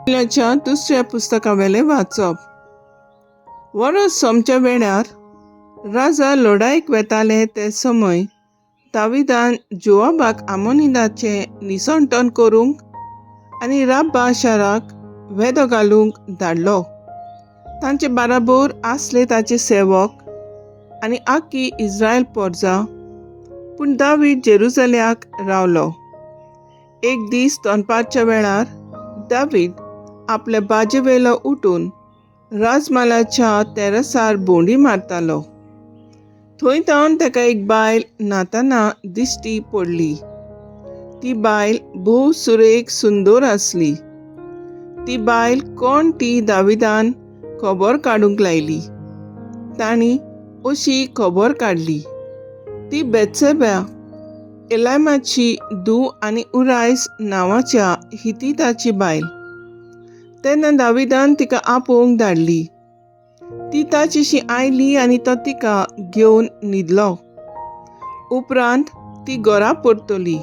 च्या दुसऱ्या पुस्तकावेले वाचप. वरस सोमच्या वेळार राजा लढाईक वेताले ते समय दाविदान जोआबाक आमोनिदाचे निसंतन करूंक आनी राब्बा शाराक वेदो घालूंक धाडलो. तांचे बाराबर आसले ताचे सेवक आनी आख्खी इस्रायल परजा. पूण दावीद जेरुसल्याक रावलो. एक दीस दनपारच्या वेळार दावीद आपल्या बाजेवेलो उठून राजमालाच्या तेरसार भोंवडी मारतालो. थंय तावन ताका एक बायल नाताना दिश्टी पडली. ती बायल भोव सुरेख सुंदर आसली. ती बायल कोण ती दाविदान खबर काडूंक लायली. ताणी अशी खबर काडली, ती बेत्सेबा, एलामाची धूव आनी उरायस नांवाच्या हितीताची बायल. तेन्ना दाविदान तिका आपोवंक धाडली. ती ताचीशी आयली आनी तो तिका घेवन न्हिदलो. उपरांत ती घरा परतली.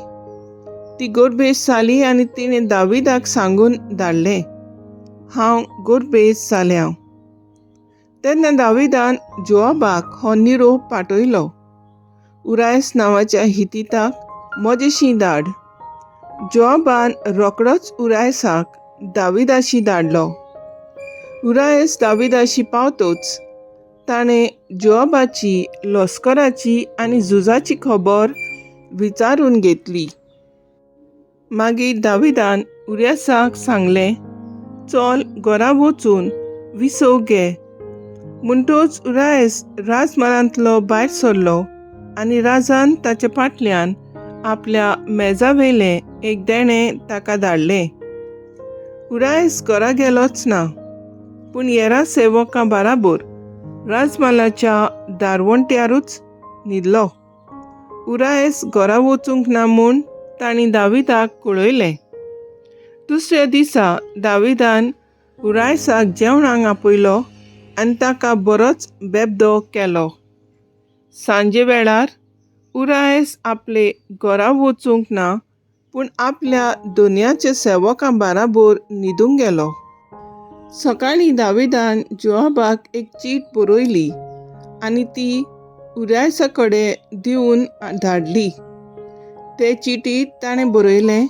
ती गोरबेस जाली आनी तिणें दाविदाक सांगून धाडलें, हांव गोरबेस जाल्यां. तेन्ना दाविदान जोआबाक हो निरोप पाठयलो, उरायस नांवाच्या हितीताक म्हजेशी धाड. जोआबान रोखडोच उरायसाक दाविदाशी धाडलो. उरायस दाविदाशी पावतोच ताणें जोआबाची लश्कराची आनी झुजाची खबर विचारून घेतली. मागीर दाविदान उरायसाक सांगलें, चल घरा वचून विसव घे. म्हणटच उरायस राजमालांतलो भायर सरलो आनी राजान ताच्या फाटल्यान आपल्या मेजावेलें एक देणें ताका धाडलें. उरायस घरा गेलोच ना, पूण हेरां सेवकां बाराबर राजमालाच्या दारवंट्यारूच न्हिदलो. उरायस घरा वचूंक ना म्हूण तांणी दाविदाक कळयलें. दुसऱ्या दिसा दाविदान उरायसाक जेवणाक आपयलो आनी ताका बरोच बेबदो केलो. सांजे वेळार उरायस आपले घरा वचूंक ना, पूण आपल्या दोनयाच्या सेवकां बाराबर न्हिदूंक गेलो. सकाळीं दाविदान जोआबाक एक चीट बरयली आनी ती उरायसा कडेन दिवन धाडली. ते चिटींत ताणें बरयलें,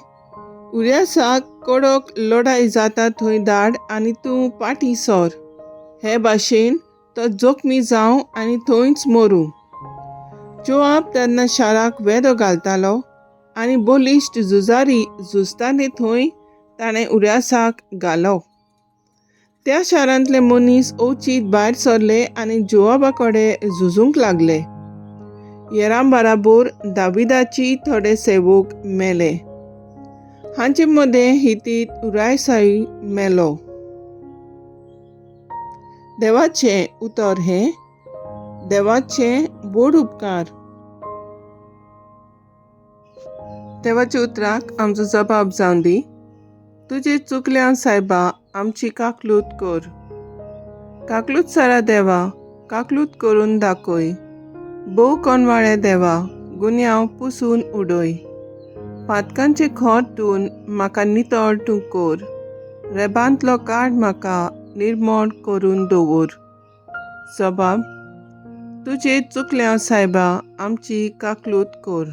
उरायसाक कडक लढाई जाता थंय धाड आनी तूं फाटीं सर. हे भाशेन तो जखमी जावं आनी थंयच मरूं. जोआब तेन्ना शाराक वेदो घालतालो आनी बलिश्ट झुजारी झुजताले थंय ताणें उरायसाक घालो. त्या शारांतले मनीस अवचीत भायर सरले आनी जोआबा कडेन झुजूंक लागले. हेरां बाराबर दाविदाची थोडे सेवक मेले. हांचे मदें हितीत उरायसाय मेलो. देवाचें उतर हें. देवाचें व्हड उपकार. देवाच्या उतराक आमचो जबाब जावन दी. तुजे चुकल्या सायबा आमची काकलूत कर. काकलूत सारा देवा, काकलूत करून दाखय. भोव कोनवाळे देवा, गुन्यांव पुसून उडय. पातकांचे खोट धुवन म्हाका नितळ तूं कर. रेबांतलो काड म्हाका निर्मळ करून दवर. जबाब, तुजे चुकल्या सायबा आमची काकलूत कर.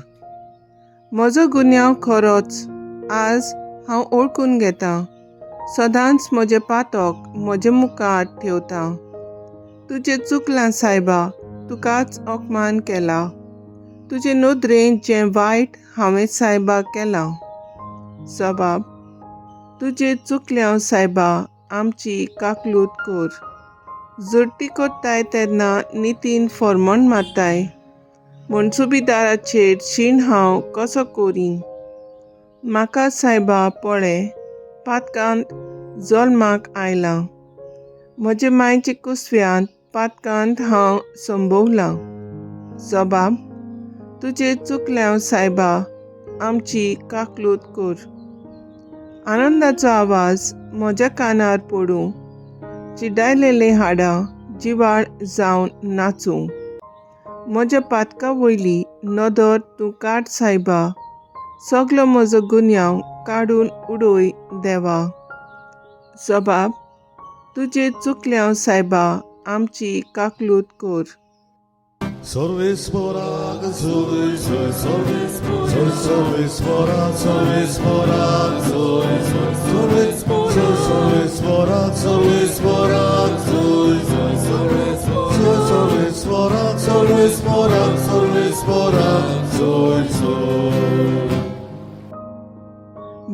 म्हजो गुन्यांव खरोच आज हांव ओळखून घेतां. सदांच म्हजे पातक म्हजे मुखार ठेवतां. तुजे चुकल्या सायबा तुकाच अपमान केला. तुजे नदरेन जें वायट हांवें सायबाक केलां. जबाब, तुजे चुकल्या सायबा आमची काकलूत कर. झडटी कोत्ताय तेन्ना नितीन फर्मण मारताय. म्हण सुबेदाराचेर शीण हांव कसो कोरीं. म्हाका सायबा पळय, पातकांत जल्माक आयलां. म्हजे मायचे कुसव्यांत पातकांत हांव संभोवलां. जबाब, तुजे चुकल्या सायबा आमची काकलूत कर. आनंदाचो आवाज म्हज्या कानार पडूं. चिड्डायलेले हाडां जिवाळ जावन नाचूं. म्हज्या पातका वयली नदर तूं काड सायबा. सगलो म्हजो गुन्यांव काडून उडय देवा. जबाब: तुजे चुकल्या सायबा, आमची काकलूत कोर. Sorvesporak, sorvesporak, sorvesporak,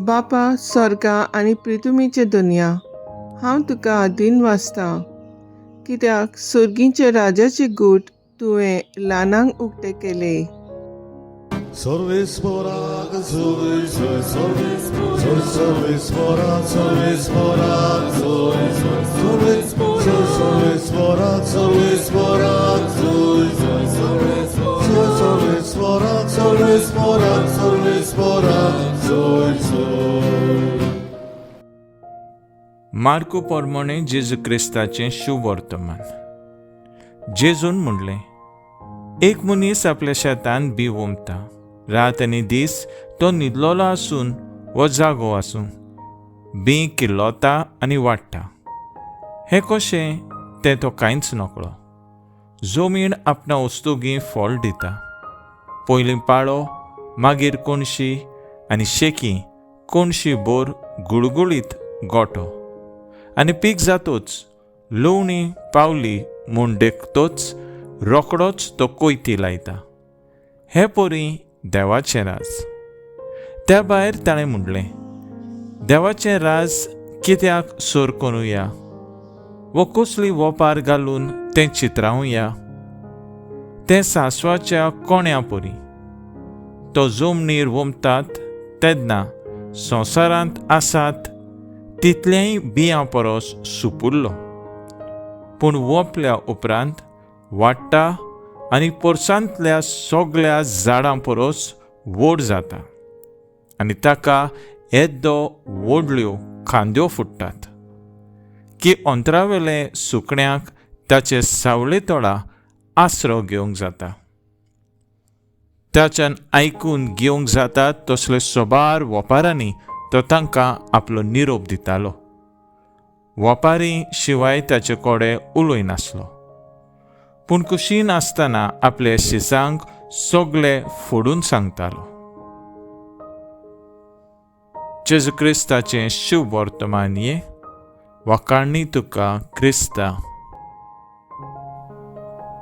बापा स्वर्गा आनी पृथ्वीचे दुनिया, हांव तुका आदीन वाचता, कित्याक सुर्गीचे राजाचे गूट तुवें ल्हानांक उक्ते केले. sorvesporak, मार्को पोरमोणे जेजू क्रिस्ताचें शुभ वर्तमान. जेजून म्हणलें, एक मनीस आपल्या शेतान बी वोमता. रात आनी दीस तो न्हिदलोलो आसून वो जागो आसूं बी किल्लोता आनी वाडटा. हें कशें तें तो कांयच नकळो. जमीन आपणा वस्तुगी फळ दिता. पयलीं पाळो, मागीर कोणशी आनी शेकी कोणशी बोर गुळगुळीत गोठो. आनी पीक जातोच, लवणी पावली म्हूण देखतोच रोकडोच तो कोयती लायता. हे पोरी देवाचें राज. त्या भायर ताणें म्हणलें, देवाचें राज कित्याक सोर करुया, वो कसली वोपार घालून तें चित्रावया. तें सांसवाच्या कोण्या पोरी. तो जमनीर वोमतात तेन्ना संवसारांत आसात तितलेंय बियां परस सुपुल्लो, पूण वोंपल्या उपरांत वाडटा आनी पोरसांतल्या सगळ्या झाडां परस व्हड जाता आनी ताका येद्दो व्हडल्यो खांद्यो फुट्टात, की अंतरावेले सुकण्याक ताचे सावळे तळा आसरो घेवंक जाता. ताच्यान आयकून घेवंक जातात तसले सोबार वोपारांनी तो तांकां आपलो निरोप दितालो. वोपारी शिवाय ताचे कोडे उलोय नासलो, पूण कुशीन आसतना आपले शिसांक सगळे फोडून सांगतालो. जेजू क्रिस्ताचें शुभ वर्तमान ये वखाणी तुका क्रिस्ता.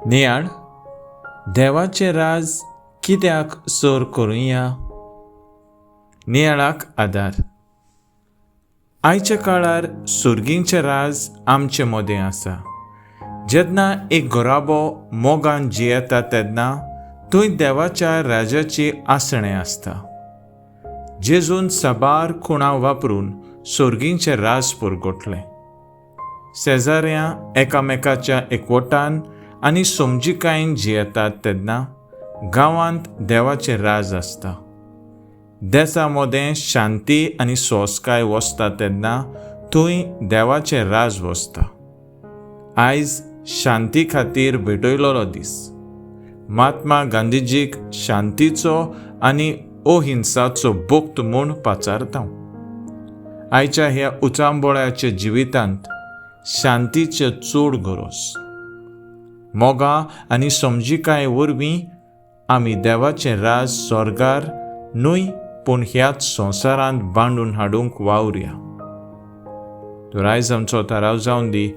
नियाळ, देवाचें राज कित्याक सोर करुया. नियाळाक आदार. आयच्या काळार सुर्गींचें राज आमचे मदें आसा. जेन्ना एक घोराबो मोगान जियेता तेन्ना थंय देवाच्या राजाची आसणें आसता. जेजून साबार खुणां वापरून सुर्गींचें राज पुरगोटलें. शेजाऱ्यां एकामेकाच्या एकवटान आनी समजिकायेन जियेतात तेन्ना गांवांत देवाचें राज आसता. देसा मदें शांती आनी सोसकाय वसता तेन्ना थंय देवाचें राज वसता. आयज शांती खातीर भेटयलोलो दीस. महात्मा गांधीजीक शांतीचो आनी अहिंसाचो भक्त म्हूण पाचारता. आयच्या ह्या उचांबोळ्याच्या जिवितांत शांतीचे चड गरज. मोगा आनी समजिकाये वरवीं आमी देवाचें राज स्वर्गार न्हय पूण ह्याच संवसारांत बांदून हाडूंक वावुरया. तर आयज आमचो थाराव जावन दी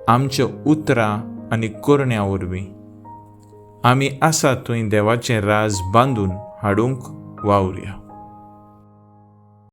आमच्या उतरां आनी करण्यां वरवीं आमी आसा थंय देवाचें राज बांदून हाडूंक वावुरया.